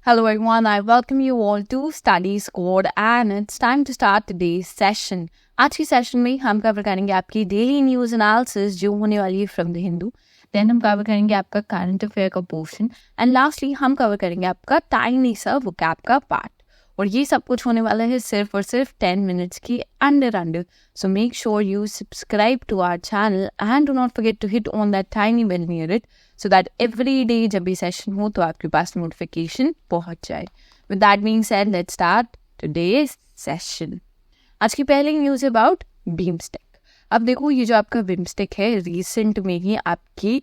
Hello everyone, I welcome you all to Study Squad and it's time to start today's session. आज की session में हम cover करेंगे आपकी डेली न्यूज़ एनालिसिस जो होने वाली है फ्रॉम द हिंदू. देन हम कवर करेंगे आपका करंट अफेयर का पोर्शन एंड लास्टली हम कवर करेंगे आपका टाइनी सा वोकैब का पार्ट. और ये सब कुछ होने वाला है सिर्फ और सिर्फ 10 मिनट्स की under. So make sure you subscribe to our channel and do not forget to hit on that tiny bell near it so that every day जब भी सेशन हो तो आपके पास नोटिफिकेशन पहुंच जाए. With that being said, let's start today's session. आज की पहली न्यूज़ अबाउट बीमस्टेक. अब देखो ये जो आपका बीमस्टेक है रिसेंट में ही आपकी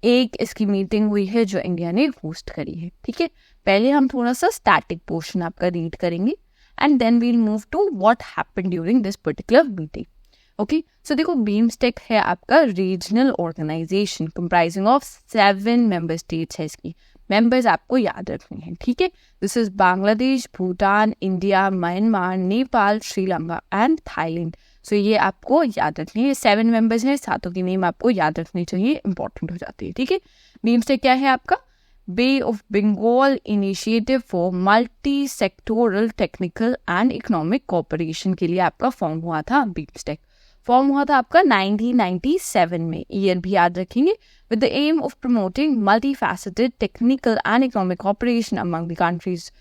एक इसकी मीटिंग हुई है जो इंडिया ने होस्ट करी है. ठीक है, पहले हम थोड़ा सा स्टैटिक पोर्शन आपका रीड करेंगे and then we'll move to what happened during this particular meeting. Okay, so देखो बीमस्टेक है आपका regional organisation comprising of 7 member states है. इसकी मेंबर्स आपको याद रखने हैं. ठीक है, this is Bangladesh, Bhutan, India, Myanmar, Nepal, Sri Lanka and Thailand. So ये आपको याद रखनी है. 7 मेंबर्स हैं, सातों की नेम आपको याद रखनी चाहिए, इंपॉर्टेंट हो जाती है. ठीक है, बीमस्टेक क्या है आपका? Bay of Bengal initiative for multi sectoral technical and economic cooperation के लिए आपका फॉर्म हुआ था. बीमस्टेक फॉर्म हुआ था आपका 1997 में. ईयर भी याद रखेंगे. With the aim of promoting multi faceted technical and economic cooperation among the countries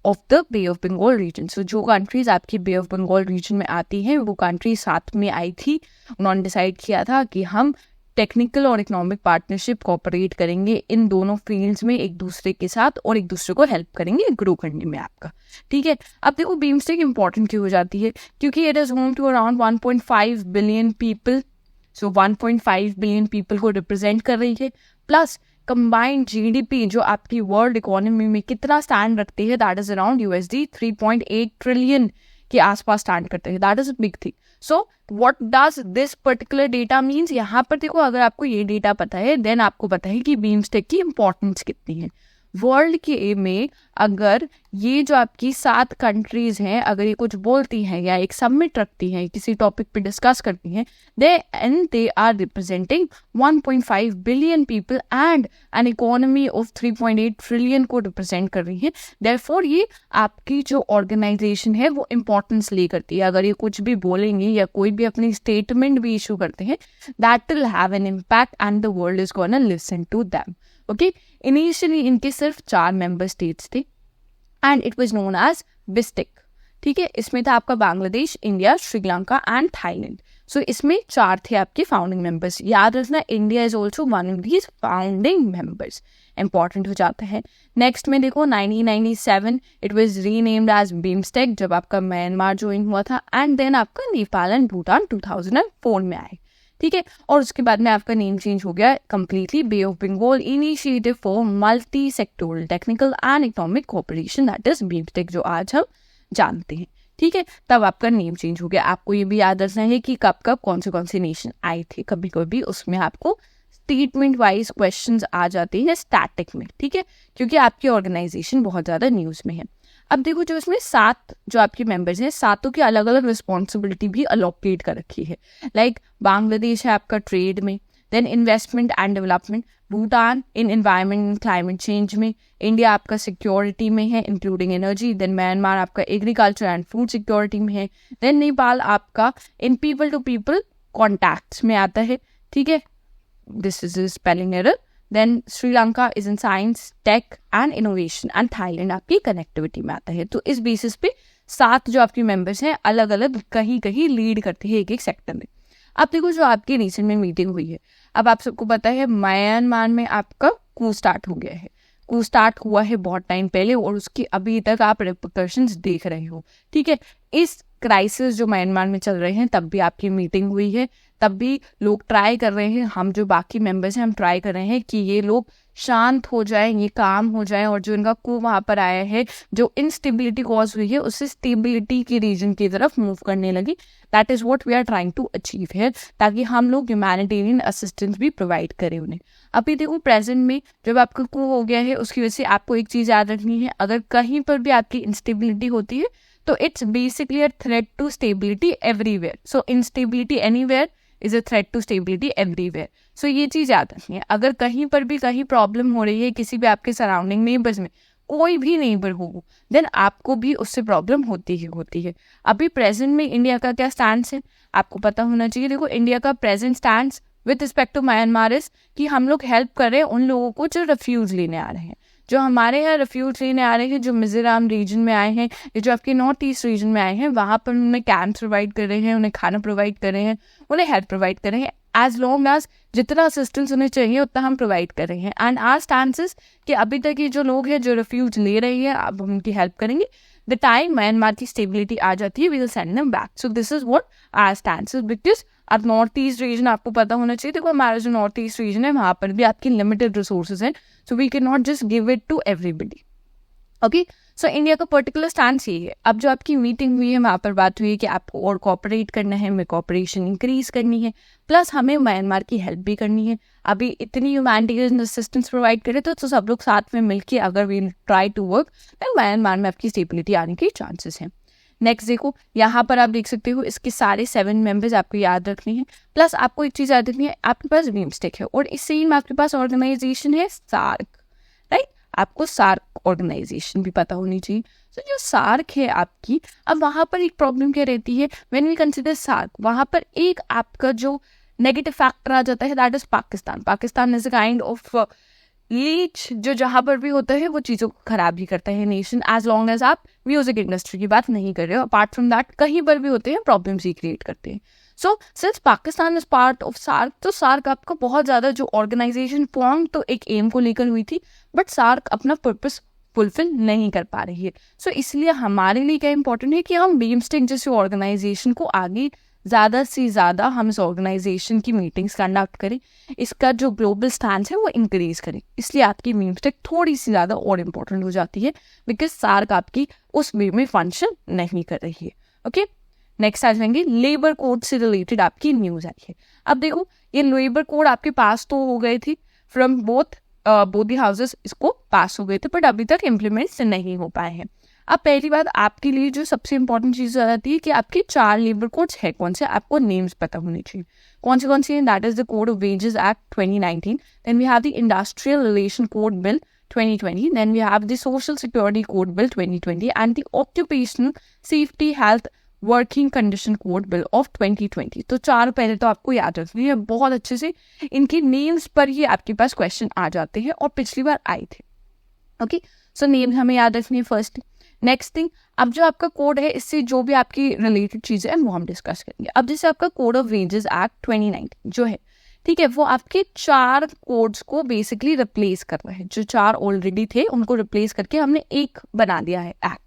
of the bay of Bengal region. So जो कंट्रीज आपकी बे ऑफ बंगाल रीजन में आती हैं वो कंट्री साथ में आई थी. उन्होंने डिसाइड किया था कि हम टेक्निकल और इकोनॉमिक पार्टनरशिप कोऑपरेट करेंगे इन दोनों फील्ड्स में एक दूसरे के साथ और एक दूसरे को हेल्प करेंगे ग्रो करने में आपका. ठीक है, अब देखो बीमस्टेक इंपॉर्टेंट क्यों हो जाती है? क्योंकि it is home to around 1.5 billion people. So 1.5 billion people को रिप्रेजेंट कर रही है. प्लस कंबाइंड जीडीपी जो आपकी वर्ल्ड इकोनॉमी में कितना स्टैंड रखती है, that is around USD 3.8 trillion के आसपास स्टैंड करते हैं. That is a big thing. So what does this particular data means? यहाँ पर देखो अगर आपको ये डेटा पता है देन आपको पता है कि बीमस्टेक की इंपॉर्टेंस कितनी है. वर्ल्ड के में अगर ये जो आपकी 7 कंट्रीज हैं अगर ये कुछ बोलती हैं या एक सबमिट रखती हैं किसी टॉपिक पे डिस्कस करती हैं they are representing 1.5 billion people and an economy of 3.8 trillion को रिप्रेजेंट कर रही है. देयरफॉर ये आपकी जो ऑर्गेनाइजेशन है वो इंपॉर्टेंस ले करती है. अगर ये कुछ भी बोलेंगे या कोई भी अपनी स्टेटमेंट भी इशू करते हैं that will have an impact and the world is gonna listen to them. Okay, initially इनके सिर्फ 4 मेंबर स्टेट्स थे and it was known as BISTEC. ठीक है, इसमें था आपका Bangladesh, India, Sri Lanka and Thailand. So इसमें 4 थे आपके फाउंडिंग मेंबर्स. याद रखना India is also one of these founding members. Important हो जाता है. नेक्स्ट में देखो 1997 it was renamed as BIMSTEC जब आपका म्यांमार ज्वाइन हुआ था एंड देन आपका नेपाल एंड भूटान 2004 में आए. ठीक है, और उसके बाद में आपका नेम चेंज हो गया completely Bay of Bengal initiative for multi sectoral technical and economic cooperation that is BIMSTEC जो आज हम जानते हैं. ठीक है, तब आपका नेम चेंज हो गया. आपको ये भी याद रखना है कि कब कब कौन से नेशन आए थे. कभी कभी उसमें आपको स्टेटमेंट वाइज क्वेश्चंस आ जाते हैं स्टैटिक में. ठीक है, क्योंकि आपकी ऑर्गेनाइजेशन बहुत ज़्यादा न्यूज़ में है. अब देखो जो इसमें 7 जो आपके मेंबर्स हैं सातों की अलग अलग रिस्पॉन्सिबिलिटी भी अलोकेट कर रखी है. लाइक बांग्लादेश है आपका ट्रेड में, then investment and development, Bhutan in environment and climate change में, इंडिया आपका सिक्योरिटी में है इंक्लूडिंग एनर्जी, देन म्यांमार आपका एग्रीकल्चर एंड फूड सिक्योरिटी में है, देन नेपाल आपका in people to people contacts में आता है. ठीक है, this is spelling error. Then Sri Lanka is in science, tech and innovation and Thailand आपकी कनेक्टिविटी में आता है. तो इस बेसिस पे 7 जो आपकी मेंबर्स हैं अलग अलग कहीं कहीं लीड करते हैं एक एक सेक्टर में. अब देखो जो आपकी रिसेंट में मीटिंग हुई है, अब आप सबको पता है म्यांमार में आपका कू स्टार्ट हो गया है. कू स्टार्ट हुआ है बहुत टाइम पहले और उसकी अभी तक आप रिपरकशंस देख रहे हो. ठीक है, इस क्राइसिस जो म्यांमार में चल रहे हैं तब भी आपकी मीटिंग हुई है. तब भी लोग ट्राई कर रहे हैं, हम जो बाकी मेंबर्स हैं हम ट्राई कर रहे हैं कि ये लोग शांत हो जाएं, ये काम हो जाए और जो इनका कू वहाँ पर आया है जो इनस्टेबिलिटी कॉज हुई है उससे स्टेबिलिटी की रीजन की तरफ मूव करने लगी. That is what we are trying to achieve here ताकि हम लोग ह्यूमैनिटेरियन असिस्टेंस भी प्रोवाइड करें उन्हें. अभी देखो प्रेजेंट में जब आपका कू हो गया है उसकी वजह से आपको एक चीज़ याद रखनी है, अगर कहीं पर भी आपकी इंस्टेबिलिटी होती है तो it's basically a threat to stability everywhere. So instability anywhere is a threat to stability everywhere. So ये चीज़ याद रखनी है. अगर कहीं पर भी कहीं प्रॉब्लम हो रही है किसी भी आपके सराउंडिंग नेबर्स में, कोई भी नेबर हो, देन आपको भी उससे प्रॉब्लम होती ही होती है। अभी प्रेजेंट में इंडिया का क्या स्टैंड है आपको पता होना चाहिए। देखो, इंडिया का present stand with respect to Myanmar is कि हम लोग हेल्प कर रहे हैं उन लोगों को जो रेफ्यूज लेने आ रहे हैं, जो हमारे यहाँ रेफ्यूज लेने आ रहे हैं, जो मिजोरम रीजन में आए हैं या जो आपके नॉर्थ ईस्ट रीजन में आए हैं, वहाँ पर उन्हें कैंप्स प्रोवाइड कर रहे हैं, उन्हें खाना प्रोवाइड कर रहे हैं, उन्हें हेल्प प्रोवाइड कर रहे हैं, एज लॉन्ग एज जितना असिस्टेंस उन्हें चाहिए उतना हम प्रोवाइड कर रहे हैं। एंड आर स्टांसेस कि अभी तक ये जो लोग हैं जो रेफ्यूज ले रहे हैं, अब हम उनकी हेल्प करेंगे। द टाइम म्यांमार की स्टेबिलिटी आ जाती है, we will send them back. So this is what are stances, because अब नॉर्थ ईस्ट रीजन आपको पता होना चाहिए। देखो, हमारा जो नॉर्थ ईस्ट रीजन है वहाँ पर भी आपकी लिमिटेड रिसोर्सेज हैं, so we can not just give it to everybody. Okay, so India का पर्टिकुलर स्टैंड यही है। अब जो आपकी मीटिंग हुई है वहाँ पर बात हुई है कि आपको और कोऑपरेट करना है, हमें कोऑपरेशन इंक्रीज करनी है, प्लस हमें म्यांमार की हेल्प भी करनी है। अभी इतनी ह्यूमैनिटेरियन असिस्टेंस प्रोवाइड करे तो सब लोग साथ में मिलकर अगर वी ट्राई टू वर्क, तो म्यांमार में आपकी स्टेबिलिटी आने के चांसेस हैं। नेक्स्ट देखो, यहाँ पर आप देख सकते हो इसके सारे 7 मेंबर्स आपको याद रखने हैं, प्लस आपको एक चीज़ याद रखनी है, आपके पास बिम्स्टेक है और इस सेम आपके पास ऑर्गेनाइजेशन है सार्क, राइट। आपको सार्क ऑर्गेनाइजेशन भी पता होनी चाहिए। तो जो सार्क है आपकी, अब वहाँ पर एक प्रॉब्लम क्या रहती है, व्हेन वी कंसिडर सार्क, वहाँ पर एक आपका जो नेगेटिव फैक्टर आ जाता है, that is Pakistan. Pakistan is a kind of leech, जो जहाँ पर भी होता है वो चीज़ों को खराब ही करता है नेशन, एज लॉन्ग एज आप म्यूजिक इंडस्ट्री की बात नहीं कर रहे हो। अपार्ट फ्रॉम दैट कहीं पर भी होते हैं प्रॉब्लम्स ही क्रिएट करते हैं। So since Pakistan is part of SAARC, तो सार्क आपका बहुत ज़्यादा जो ऑर्गेनाइजेशन फॉर्म तो एक एम को लेकर हुई थी, बट सार्क अपना पर्पस फुलफिल नहीं कर पा रही है। सो इसलिए हमारे लिए क्या इंपॉर्टेंट है कि हम बिम्स्टेक जैसे ऑर्गेनाइजेशन को आगे ज़्यादा से ज़्यादा हम इस ऑर्गेनाइजेशन की मीटिंग्स कंडक्ट करें, इसका जो ग्लोबल स्टैंड है वो इंक्रीज करें। इसलिए आपकी बिम्स्टेक थोड़ी सी ज़्यादा और इम्पोर्टेंट हो जाती है, बिकॉज सार्क आपकी उस वे में फंक्शन नहीं कर रही है। ओके, नेक्स्ट आ जाएंगे लेबर कोड से रिलेटेड आपकी न्यूज़ आई है। अब देखो, ये लेबर कोड आपके पास तो हो गए थी फ्रॉम बोथ द हाउसेस, इसको पास हो गए थे, बट अभी तक इम्प्लीमेंट नहीं हो पाए हैं। अब पहली बात आपके लिए जो सबसे इंपॉर्टेंट चीज़ आ जाती है कि आपके 4 लेबर कोड्स है कौन से, आपको नेम्स पता होने चाहिए कौन से हैं। That is the code of wages act 2019, then we have the industrial relation code bill 2020, then we have the social security code bill 2020 and the occupational safety health working condition code bill of 2020। तो 4 पहले तो आपको याद रखनी है बहुत अच्छे से, इनके नेम्स पर ही आपके पास क्वेश्चन आ जाते हैं और पिछली बार आए थे। ओके, सो नेम हमें याद रखनी है फर्स्ट। नेक्स्ट थिंग, अब जो आपका कोड है इससे जो भी आपकी रिलेटेड चीज़ें हैं वो हम डिस्कस करेंगे। अब जैसे आपका कोड ऑफ वेजेस एक्ट 2019 जो है, ठीक है, वो आपके 4 कोड्स को बेसिकली रिप्लेस कर रहा है। जो 4 ऑलरेडी थे उनको रिप्लेस करके हमने एक बना दिया है एक्ट।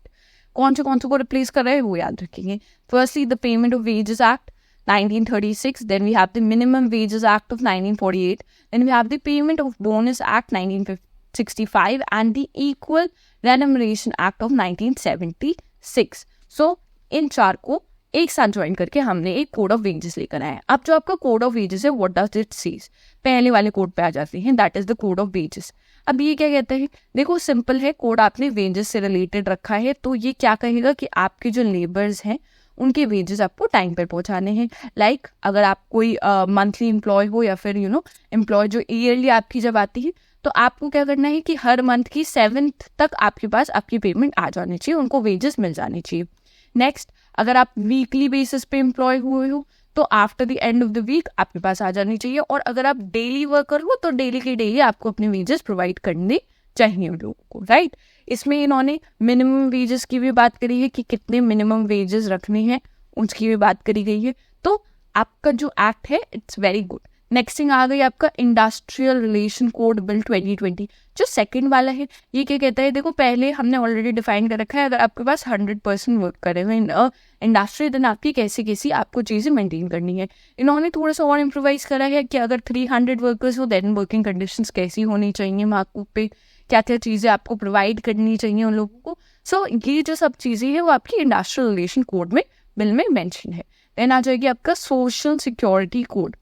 कौन से को रिप्लेस कर रहे हैं वो याद रखेंगे। Firstly the payment of wages act 1936, then we have the minimum wages act of 1948, then we have the payment of bonus act 1965 and the equal remuneration act of 1976. So इन 4 को एक साथ ज्वाइन करके हमने एक कोड ऑफ वेजेस लेकर आए हैं। अब जो आपका कोड ऑफ वेजेस है, व्हाट डज इट सेज, पहले वाले कोड पे आ जाते हैं, that is the code of wages. अब ये क्या कहता है, देखो सिंपल है, कोड आपने वेजेस से रिलेटेड रखा है, तो ये क्या कहेगा कि आपके जो लेबर्स हैं उनके वेजेस आपको टाइम पर पहुंचाने हैं। लाइक अगर आप कोई मंथली एम्प्लॉय हो या फिर एम्प्लॉय जो ईयरली आपकी जब आती है, तो आपको क्या करना है कि हर मंथ की 7th तक आपके पास आपकी पेमेंट आ जानी चाहिए, उनको वेजेस मिल जानी चाहिए। नेक्स्ट, अगर आप वीकली बेसिस पे एम्प्लॉय हुए हो तो after the end of the week आपके पास आ जानी चाहिए, और अगर आप डेली वर्कर हो तो डेली के डेली आपको अपने वेजेस प्रोवाइड करने चाहिए उन लोगों को, राइट। इसमें इन्होंने मिनिमम वेजेस की भी बात करी है कि कितने मिनिमम वेजेस रखने हैं, उसकी भी बात करी गई है। तो आपका जो एक्ट है it's very good. Next thing आ गई आपका इंडस्ट्रियल रिलेशन कोड बिल 2020, जो सेकंड वाला है। ये क्या कहता है, देखो पहले हमने ऑलरेडी डिफाइन कर रखा है, अगर आपके पास 100% वर्क करे हुए इंडस्ट्री, देन आपकी कैसी कैसी आपको चीज़ें मेंटेन करनी है। इन्होंने थोड़ा सा और इम्प्रोवाइज करा है कि अगर 300 वर्कर्स हो देन वर्किंग कंडीशंस कैसी होनी चाहिए, मार्कअप पे क्या क्या चीज़ें आपको प्रोवाइड करनी चाहिए उन लोगों को। सो ये जो सब चीज़ें हैं वो आपकी इंडस्ट्रियल रिलेशन कोड में बिल में मेंशन है। देन आ जाएगी आपका सोशल सिक्योरिटी कोड।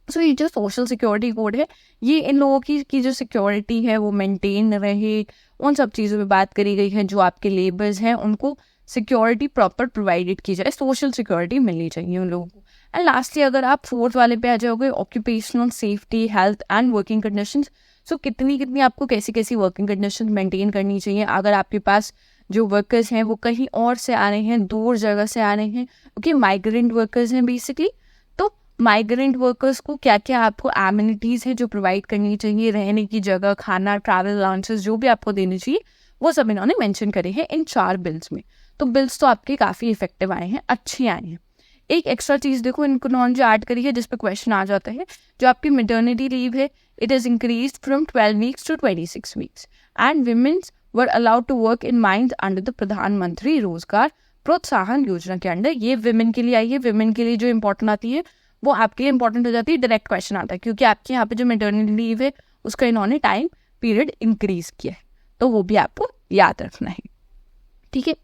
सो ये जो सोशल सिक्योरिटी कोड है, ये इन लोगों की जो सिक्योरिटी है वो मेंटेन रहे, उन सब चीज़ों पे बात करी गई है। जो आपके लेबर्स हैं उनको सिक्योरिटी प्रॉपर प्रोवाइडेड की जाए, सोशल सिक्योरिटी मिलनी चाहिए उन लोगों को। एंड लास्टली अगर आप 4th वाले पे आ जाओगे, occupational safety health and working conditions. So कितनी कितनी आपको कैसी कैसी वर्किंग कंडीशन मेंटेन करनी चाहिए अगर आपके पास जो वर्कर्स हैं वो कहीं और से आ रहे हैं, दूर जगह से आ रहे हैं, क्योंकि माइग्रेंट वर्कर्स हैं बेसिकली। तो माइग्रेंट वर्कर्स को क्या क्या आपको एमिनिटीज़ है जो प्रोवाइड करनी चाहिए, रहने की जगह, खाना, ट्रैवल अलाउंसेस जो भी आपको देने चाहिए, वो सब इन्होंने मेंशन करे हैं इन 4 बिल्स में। तो बिल्स तो आपके काफ़ी इफेक्टिव आए हैं, अच्छे आए हैं। एक एक्स्ट्रा चीज़ देखो इन्होंने जो ऐड करी है जिस पे क्वेश्चन आ जाता है, जो आपकी मैटरनिटी लीव है, it is increase from 12 weeks to 26 weeks and womens were allowed to work in mines under the प्रधानमंत्री रोजगार प्रोत्साहन योजना के अंडर। ये विमेन के लिए आई है। विमेन के लिए जो इंपॉर्टेंट आती है वो आपके लिए इंपॉर्टेंट हो जाती है, डायरेक्ट क्वेश्चन आता है, क्योंकि आपके यहाँ पे जो मैटरनिटी लीव है उसका इन्होंने टाइम पीरियड इंक्रीज किया है, तो वो भी आपको याद रखना है। ठीक है,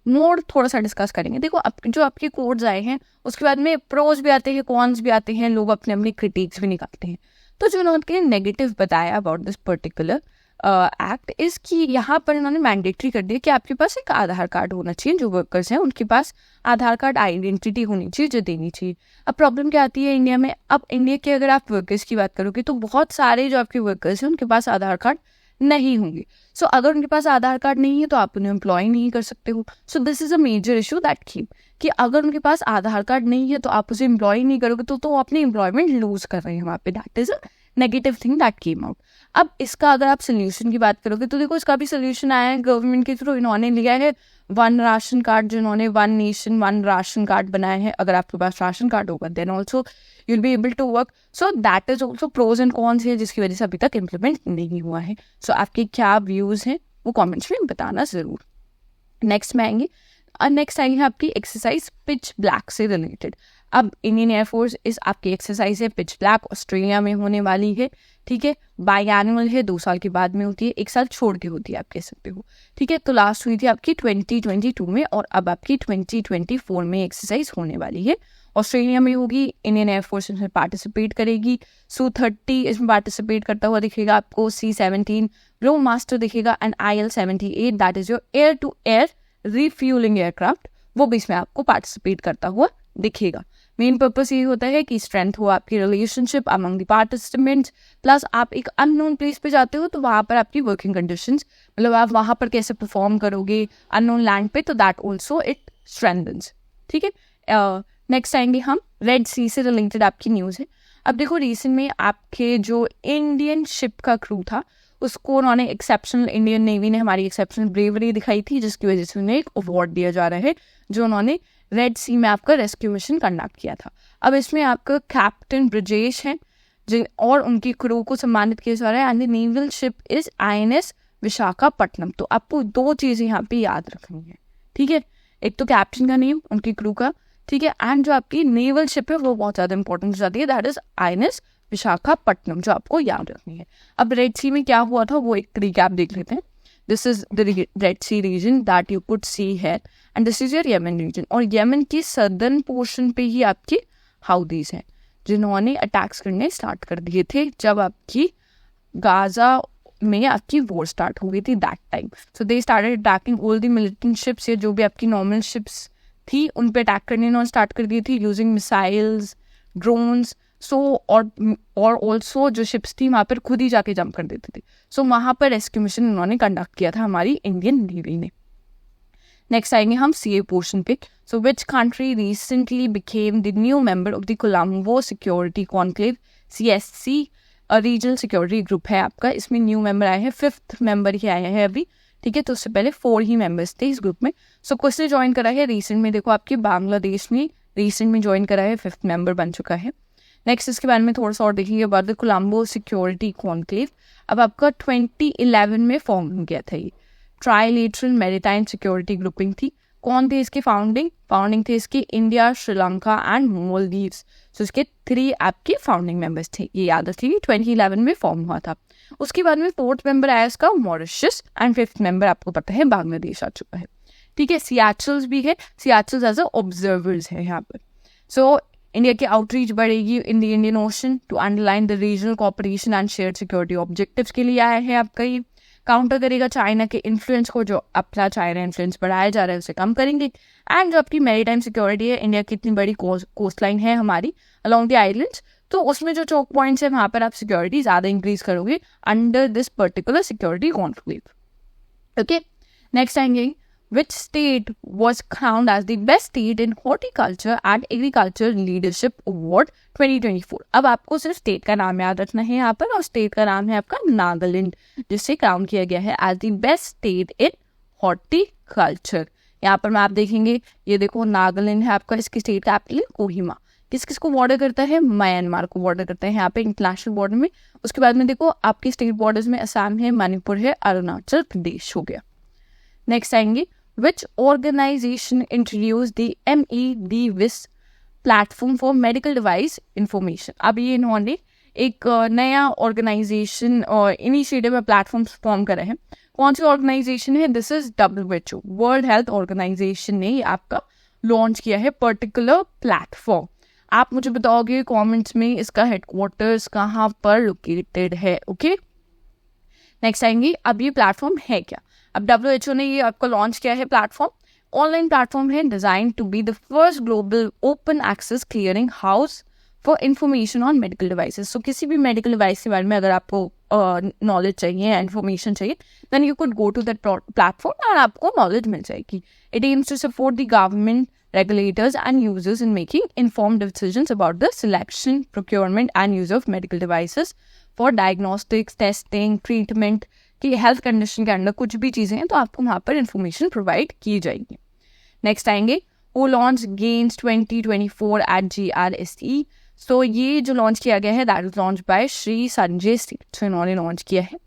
मोड थोड़ा सा डिस्कस करेंगे। देखो जो आपके कोड्स आए हैं उसके बाद में प्रोज भी आते हैं, कॉन्स भी आते हैं, लोग अपने अपने क्रिटिक्स भी निकालते हैं। तो जो उन्होंने नेगेटिव बताया अबाउट दिस पर्टिकुलर एक्ट इसकी यहाँ पर इन्होंने मैंडेटरी कर दिया कि आपके पास एक आधार कार्ड होना चाहिए, जो वर्कर्स हैं उनके पास आधार कार्ड आइडेंटिटी होनी चाहिए जो देनी चाहिए। अब प्रॉब्लम क्या आती है इंडिया में, अब इंडिया के अगर आप वर्कर्स की बात करोगे तो बहुत सारे जो आपके वर्कर्स हैं उनके पास आधार कार्ड नहीं होंगे। सो अगर उनके पास आधार कार्ड नहीं है तो आप उन्हें एम्प्लॉय नहीं कर सकते हो। So this is a major issue that keep कि अगर उनके पास आधार कार्ड नहीं है तो आप उसे एम्प्लॉय नहीं करोगे तो अपनी एम्प्लॉयमेंट लूज कर रहे हैं वहाँ पे। That is a negative thing that came out. अब इसका अगर आप सोल्यूशन की बात करोगे तो देखो इसका भी सोल्यूशन आया है गवर्नमेंट के थ्रू। इन्होंने लिया है 1 राशन कार्ड, जिन्होंने 1 नेशन 1 राशन कार्ड बनाया है। अगर आपके पास राशन कार्ड होगा then also you'll be able to work. So that is also pros and cons है जिसकी वजह से अभी तक इम्प्लीमेंट नहीं हुआ है। So आपके क्या व्यूज़ हैं वो कमेंट्स में बताना ज़रूर। नेक्स्ट में आएंगे आपकी एक्सरसाइज पिच ब्लैक से रिलेटेड। अब इंडियन एयरफोर्स इस आपकी एक्सरसाइज है पिच ब्लैक, ऑस्ट्रेलिया में होने वाली है। ठीक है, बाई एनुअल है, 2 साल के बाद में होती है, 1 साल छोड़ के होती है आप कह सकते हो। ठीक है, तो लास्ट हुई थी आपकी 2022 में और अब आपकी 2024 में एक्सरसाइज होने वाली है। ऑस्ट्रेलिया में होगी, इंडियन एयरफोर्स इसमें पार्टिसिपेट करेगी। Su-30 इसमें पार्टिसिपेट करता हुआ दिखेगा आपको, C-17 ग्लो मास्टर दिखेगा and IL-78 that is your air to air refuelling aircraft, वो भी इसमें आपको पार्टिसिपेट करता हुआ दिखेगा। मेन पर्पस ये होता है कि स्ट्रेंथ हो आपकी relationship among the participants, plus आप एक अननोन प्लेस पे जाते हो तो वहाँ पर आपकी वर्किंग कंडीशंस, मतलब आप वहाँ पर कैसे परफॉर्म करोगे अननोन लैंड पे, तो दैट ऑल्सो इट स्ट्रेंथन्स। ठीक है, नेक्स्ट आएंगे हम रेड सी से रिलेटेड आपकी न्यूज़ है। अब देखो रिसेंट में आपके जो इंडियन शिप का क्रू था उसको उन्होंने एक्सेप्शनल, इंडियन नेवी ने हमारी एक्सेप्शनल ब्रेवरी दिखाई थी जिसकी वजह से उन्हें एक अवार्ड दिया जा रहा है, जो उन्होंने रेड सी में आपका रेस्क्यू मिशन कंडक्ट किया था। अब इसमें आपका कैप्टन ब्रजेश हैं जिन और उनकी क्रू को सम्मानित किया जा रहा है and the naval ship is INS Visakhapatnam. तो आपको 2 चीज़ें यहाँ पे याद रखनी है। ठीक है, एक तो कैप्टन का नेम, उनकी क्रू का, ठीक है, एंड जो आपकी नेवल शिप है वो बहुत ज़्यादा इंपॉर्टेंट हो जाती है, दैट इज INS विशाखापट्टनम, जो आपको याद रखनी है। अब रेड सी में क्या हुआ था वो एक रिकैप देख लेते हैं। This is the red sea region that you could see है and this is your Yemen region, और यमन की सदर्न पोर्शन पे ही आपकी हाउदीज हैं जिन्होंने अटैक्स करने स्टार्ट कर दिए थे जब आपकी गाजा में आपकी वॉर स्टार्ट हो गई थी that time. So they started attacking all the militant ships, या जो भी आपकी नॉर्मल शिप्स थी उन पे अटैक करने इन्होंने स्टार्ट कर दी थी यूजिंग मिसाइल्स, ड्रोन्स। सो और ऑल्सो जो शिप्स थी वहाँ पर खुद ही जाके जंप कर देते थे। सो वहाँ पर रेस्क्यू मिशन उन्होंने कंडक्ट किया था हमारी इंडियन नेवी ने। नेक्स्ट आएंगे हम CA पोर्शन पे। So which country recently became the new member of the Colombo security conclave, CSC regional security group है आपका। इसमें न्यू मेंबर आए हैं, 5th मेंबर ही आया है अभी। ठीक है, तो उससे पहले 4 ही मेंबर्स थे इस ग्रुप में। सो किसने ज्वाइन करा है रिसेंट में, देखो आपकी बांग्लादेश ने रिसेंट में ज्वाइन करा है, 5th मेंबर बन चुका है। नेक्स्ट इसके बारे में थोड़ा सा और देखेंगे about the Colombo security conclave. अब आपका 2011 में फॉर्म हो गया था ये, ट्राइलेटरल मैरीटाइम सिक्योरिटी ग्रुपिंग थी। कौन थे इसके फाउंडिंग थे इसके इंडिया, श्रीलंका एंड मालदीव्स। सो इसके 3 आपके फाउंडिंग मेंबर्स थे, ये याद रखिए 2011 में फॉर्म हुआ था। उसके बाद में 4th मेंबर आया इसका मॉरिशस एंड 5th मेंबर आपको पता है बांग्लादेश आ चुका है। ठीक है, सियाचल्स भी है, सियाचल्स एज ऑब्जर्वर्स है यहाँ पर। सो इंडिया की आउटरीच बढ़ेगी in the Indian ocean to underline the regional cooperation and shared security objectives के लिए आया है आपका। ये काउंटर करेगा चाइना के इन्फ्लुएंस को, जो अपना चाइना इन्फ्लुएंस बढ़ाया जा रहा है उसे कम करेंगे। एंड जो आपकी मैरीटाइम सिक्योरिटी है, इंडिया की इतनी बड़ी कोस्ट लाइन है हमारी अलॉन्ग द आइलैंड्स, तो उसमें जो चौक पॉइंट्स है वहाँ पर आप सिक्योरिटी ज़्यादा इंक्रीज करोगे under this particular security conclave. Okay, next आएंगे. Which state was crowned as the best state in horticulture and agriculture leadership award 2024? अब आपको सिर्फ स्टेट का नाम याद रखना है यहाँ पर, और स्टेट का नाम है आपका नागालैंड, जिससे क्राउन किया गया है as the best state in horticulture. यहाँ पर मैं आप देखेंगे, ये देखो नागालैंड है आपका, इसकी स्टेट कैपिटल कोहिमा. किस किस को बॉर्डर करता है? म्यांमार को बॉर्डर करता है यहाँ पे इंटरनेशनल बॉर्डर में. उसके बाद में देखो आपकी स्टेट बॉर्डर्स में असम है, मणिपुर है, अरुणाचल प्रदेश हो गया. नेक्स्ट आएंगे. Which organization introduced the MEDVIS platform for medical device information? अब ये इन्होंने एक नया ऑर्गेनाइजेशन और इनिशिएटिव में प्लेटफॉर्म फॉर्म करा है. कौन सी ऑर्गेनाइजेशन है? This is WHO, world health organisation ने आपका लॉन्च किया है पर्टिकुलर प्लेटफॉर्म. आप मुझे बताओगे कमेंट्स में इसका हेडक्वार्टर्स कहाँ पर लोकेटेड है. ओके, नेक्स्ट आएंगे. अब ये प्लेटफॉर्म है क्या? अब WHO ने ये आपको लॉन्च किया है प्लेटफॉर्म. ऑनलाइन प्लेटफॉर्म है design to be the first global open access clearing house for information on medical devices. So किसी भी मेडिकल डिवाइस के बारे में अगर आपको नॉलेज चाहिए, इन्फॉर्मेशन चाहिए, then you could go to that platform और आपको नॉलेज मिल जाएगी. It aims to support the government, regulators and users in making informed decisions about the selection, procurement and use of medical devices for diagnostics, testing, treatment कि health condition के अंदर कुछ भी चीज़ें हैं तो आपको वहाँ पर इंफॉर्मेशन प्रोवाइड की जाएगी. नेक्स्ट आएंगे. वो लॉन्च गेम्स 2024 at GRSE. सो ये जो लॉन्च किया गया है that is launch by Shri Sanjay Seth. तो इन्होंने लॉन्च किया है.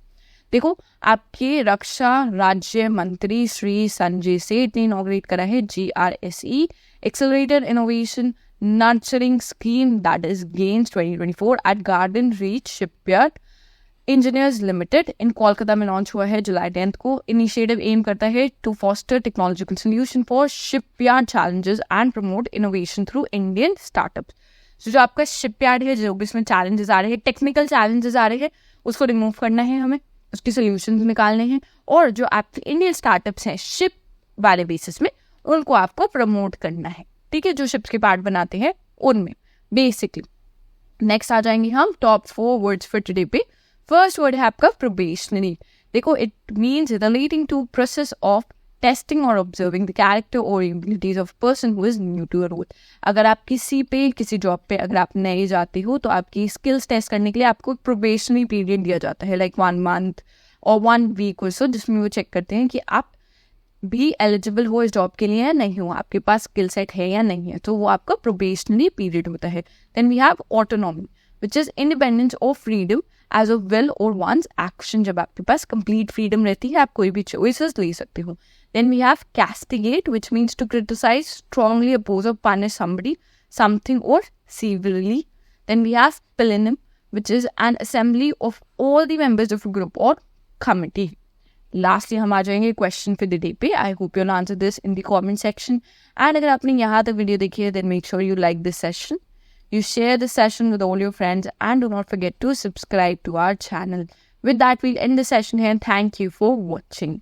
देखो आपके रक्षा राज्य मंत्री श्री संजय सेठ ने इनॉग्रेट करा है GRSE accelerated innovation nurturing scheme that is GAINS 2024 at garden reach shipyard engineers limited in Kolkata में लॉन्च हुआ है जुलाई 10 को. इनिशिएटिव एम करता है to foster technological solution for shipyard challenges and promote innovation through Indian startups. जो आपका shipyard है, जो भी इसमें चैलेंजेस आ रहे हैं, टेक्निकल चैलेंजेस आ रहे हैं, उसको रिमूव करना है हमें, उसके सोल्यूशन निकालने हैं. और जो आपके इंडियन स्टार्टअप्स हैं शिप वाले बेसिस में, उनको आपको प्रमोट करना है. ठीक है, जो शिप्स के पार्ट बनाते हैं उनमें बेसिकली. नेक्स्ट आ जाएंगे हम टॉप 4 वर्ड्स फॉर टुडे पे. फर्स्ट वर्ड है आपका प्रोबेशनरी. देखो it means relating to process of testing और ऑब्जर्विंग द कैरेक्टर और abilities of person who is new to a role. अगर आप किसी जॉब पे अगर आप नए जाते हो तो आपकी स्किल्स टेस्ट करने के लिए आपको प्रोबेशनरी पीरियड दिया जाता है, लाइक 1 month और 1 week और सो, जिसमें वो चेक करते हैं कि आप भी एलिजिबल हो इस जॉब के लिए या नहीं हो, आपके पास स्किल सेट है या नहीं है. तो वो आपका प्रोबेशनरी पीरियड होता है. Then we have autonomy which is independence और फ्रीडम एज अ विल और वंस एक्शन. जब आपके पास कंप्लीट फ्रीडम रहती है, आप कोई भी चॉइसेस ले सकते हो. Then we have castigate, which means to criticize, strongly oppose or punish somebody, something or severely. Then we have plenum, which is an assembly of all the members of a group or committee. Lastly, हम आ जाएंगे question for the day पे. I hope you'll answer this in the comment section. And अगर आपने यहाँ तक video देखी है, then make sure you like this session. You share this session with all your friends and do not forget to subscribe to our channel. With that, we'll end the session here and thank you for watching.